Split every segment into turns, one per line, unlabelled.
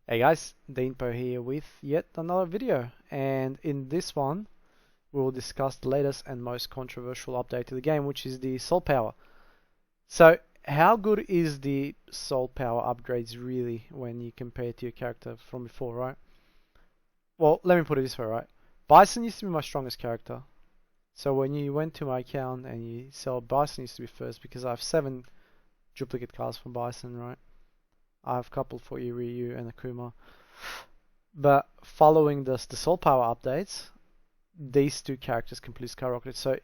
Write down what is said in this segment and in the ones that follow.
Hey guys, Deanpo here with yet another video, and in this one we will discuss the latest and most controversial update to the game, which is the soul power. So how good is the soul power upgrades really when you compare it to your character from before, right? Well, let me put it this way, right? Bison used to be my strongest character. So when you went to my account and you saw Bison used to be first because I have 7 duplicate cards for Bison, right? I have a couple for Ryu and Akuma. But following the soul power updates, these two characters completely skyrocketed. So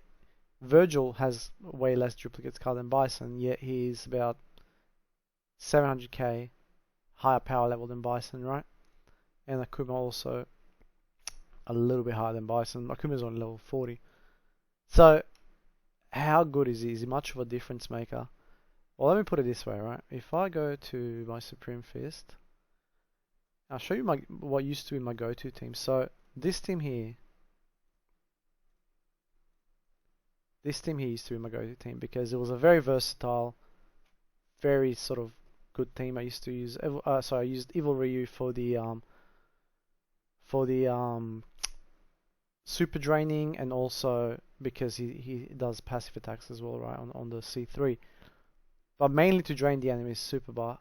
Vergil has way less duplicates card than Bison, yet he's about 700k higher power level than Bison, right? And Akuma also a little bit higher than Bison. Akuma's on level 40. So how good is he? Is he much of a difference maker? Well, let me put it this way, right? If I go to my Supreme Fist, I'll show you what used to be my go-to team. So this team here used to be my go-to team because it was a very versatile, very sort of good team. I used to use I used Evil Ryu for the super draining, and also because he does passive attacks as well, right, on the C3. But mainly to drain the enemy's super bar.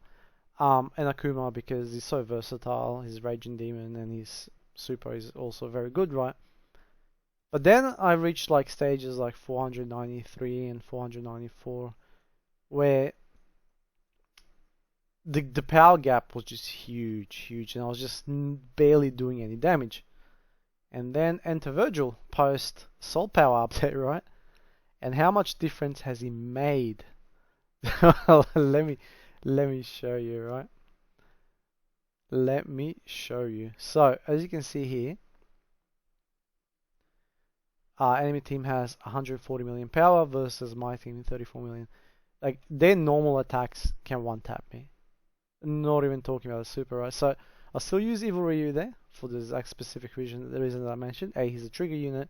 And Akuma because he's so versatile, his Raging Demon and his super is also very good, right? But then I reached like stages like 493 and 494 where the power gap was just huge, and I was just barely doing any damage. And then enter Vergil post soul power update, right? And how much difference has he made? let me show you, right? Let me show you. So as you can see here, our enemy team has 140 million power versus my team 34 million. Like their normal attacks can one tap me. Not even talking about the super, right? So I'll still use Evil Ryu there for the exact specific reason that I mentioned. A, he's a trigger unit,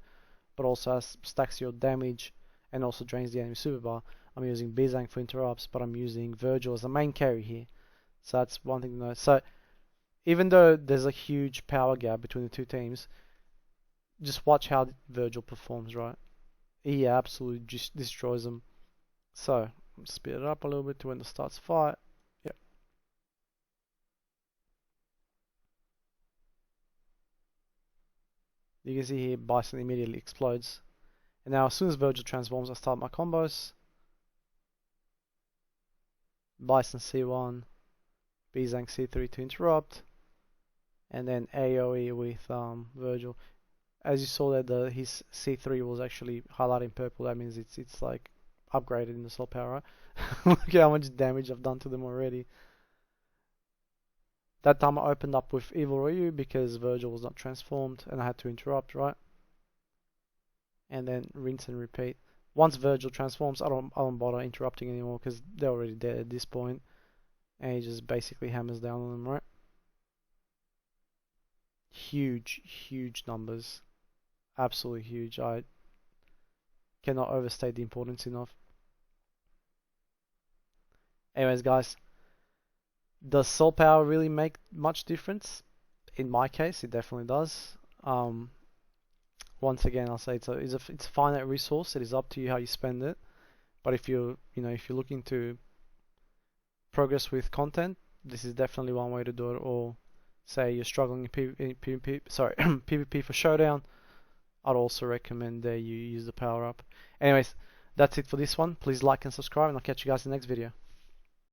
but also stacks your damage and also drains the enemy super bar. I'm using Bizang for interrupts, but I'm using Vergil as the main carry here. So that's one thing to know. So even though there's a huge power gap between the two teams, just watch how Vergil performs, right? He absolutely just destroys them. So speed it up a little bit to when it starts fight. Yep. You can see here Bison immediately explodes. And now as soon as Vergil transforms, I start my combos. Bison C1, Bizang C3 to interrupt, and then AoE with Vergil. As you saw that his C3 was actually highlighted in purple, that means it's like upgraded in the soul power, right? Look at how much damage I've done to them already. That time I opened up with Evil Ryu because Vergil was not transformed and I had to interrupt, right? And then rinse and repeat. Once Vergil transforms, I don't bother interrupting anymore because they're already dead at this point. And he just basically hammers down on them, right? Huge numbers. Absolutely huge. I cannot overstate the importance enough. Anyways, guys, does soul power really make much difference? In my case, it definitely does. Once again, I'll say it's a finite resource. It is up to you how you spend it. But if you're looking to progress with content, this is definitely one way to do it. Or say you're struggling in PvP for Showdown, I'd also recommend that you use the power up. Anyways, that's it for this one. Please like and subscribe, and I'll catch you guys in the next video.